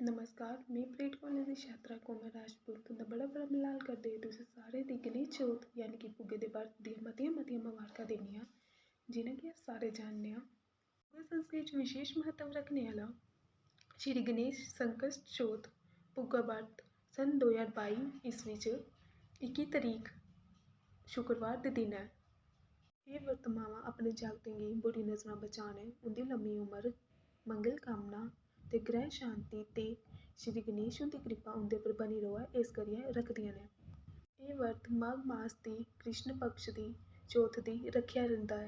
नमस्कार, मैं parade college की छात्रा कोमल राजपूत तुं'दा बड़ा मलाल करदे तुसें सारे दी गणेश चौथ यानी कि भुग्गे दे बर्त दियां मतियां मुबारकां दिन्नी आं। जि'यां कि अस सारे जानने आं, डुग्गर संस्कृति च विशेष महत्व रक्खने आह्ला श्री गणेश संकट चौथ भुग्गा बर्त सन 2022 ईस्वी च 21 तरीक शुक्रवार दे दिन ऐ। एह् बर्त मावां अपने जागतें गी बुरी नजरां बचाने, उं'दी लम्मी उमर, मंगल कामना ते ग्रह शांति ते श्री गणेश हुंदी कृपा उं'दे पर बनी र'वै इस करियै रखदियां न। एह् बर्त माघ मास दी कृष्ण पक्ष दी चौथ दी रक्खेआ जंदा ऐ।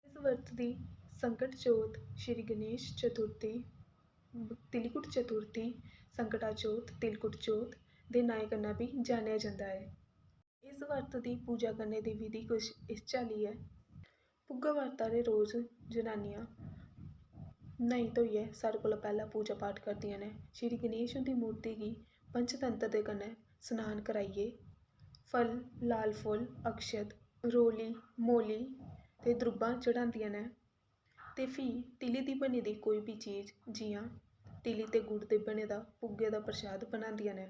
इस बर्त दी संकट चौथ, श्री गणेश चतुर्थी, तिलकुट चतुर्थी, संकटा चौथ, तिलकुट चौथ दे नांऽ कन्नै बी जानेआ जंदा ऐ। इस बर्त दी पूजा करने दी विधि कुछ इस चाल्ली ऐ। भुग्गा बर्त आह्ले रोज जनानियां न्हाई धोइयै सारें कोला पैह्लें पूजा पाठ करदियां न। श्री गणेश हुंदी मूर्ति गी पंचतंत्र दे कन्नै स्नान कराइयै फल, लाल फुल्ल, अक्षत, रोली, मोली ते द्रुब्बां चढ़ांदियां न ते फ्ही तिली दी बनी दी कोई बी चीज जि'यां तिली ते गुड़ दे बने दा भुग्गे दा प्रसाद बनांदियां न।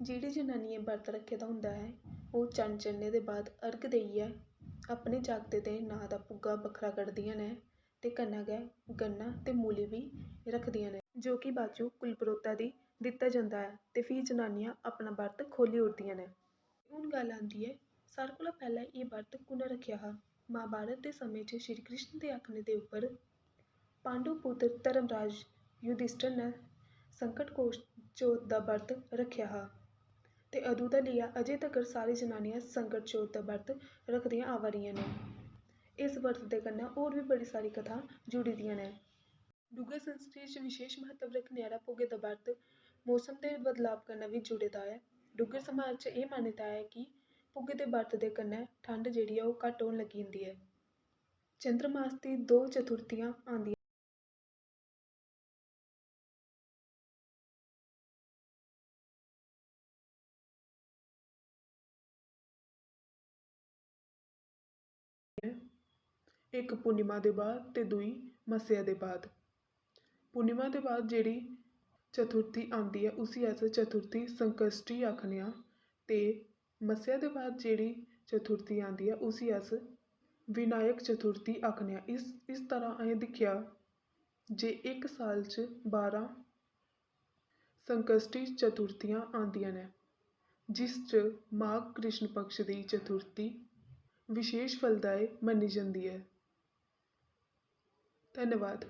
जेह्ड़ी जनानियें बर्त रक्खे दा होंदा ऐ, ओह् चन्न चढ़ने दे बाद अर्घ देइयै अपने जागतै दे नांऽ दा भुग्गा बक्खरा कड्ढदियां न ते कन्नै गै गन्ना ते मूली बी रखदियां न, जो कि बाचू कुलपरोता दी दित्ता जंदा ऐ ते फ्ही जनानियां अपना बर्त खोह्ल्ली ओड़दियां न। हून गल्ल आंदी ऐ, सारें कोला पैह्लें एह् बर्त कु'न्नै रक्खेआ हा? महाभारत दे समें च श्री कृष्ण दे आखने दे उप्पर पांडु पुत्तर धर्मराज युधिष्ठिर ने संकट चौथ दा बर्त रक्खेआ हा ते अदूं दा लेइयै अजें तक्कर सारी जनानियां संकट चौथ दा बर्त रखदियां आवा दियां न। इस बर्त दे कन्नै होर बी बड़ी सारी कथां जुड़ी दियां न। डुग्गर संस्कृति च विशेष महत्व रक्खने आह्ला भुग्गे दा बर्त मौसम दे बदलाव कन्नै बी जुड़े दा ऐ। डुग्गर समाज च एह् मान्यता ऐ कि भुग्गे दे बर्त दे कन्नै ठंड जेह्ड़ी ऐ ओह् घट्ट होन लगी जंदी ऐ। चंद्रमास दी 2 चतुर्थियां आंदियां इक पूर्णिमा दे बाद ते दूई मस्सेआ दे बाद। पूर्णिमा दे बाद जेह्ड़ी चतुर्थी आंदी ऐ उसी अस चतुर्थी संकष्टी आखने आं ते मस्सेआ दे बाद जेह्ड़ी चतुर्थी आंदी ऐ उसी अस विनायक चतुर्थी आखने आं। इस तरह असें दिक्खेआ जे इक साल च 12 संकष्टी चतुर्थियां आंदियां न, जिस च माघ कृष्ण पक्ष दी चतुर्थी विशेश फलदायी मन्नी जंदी ऐ। धन्नवाद।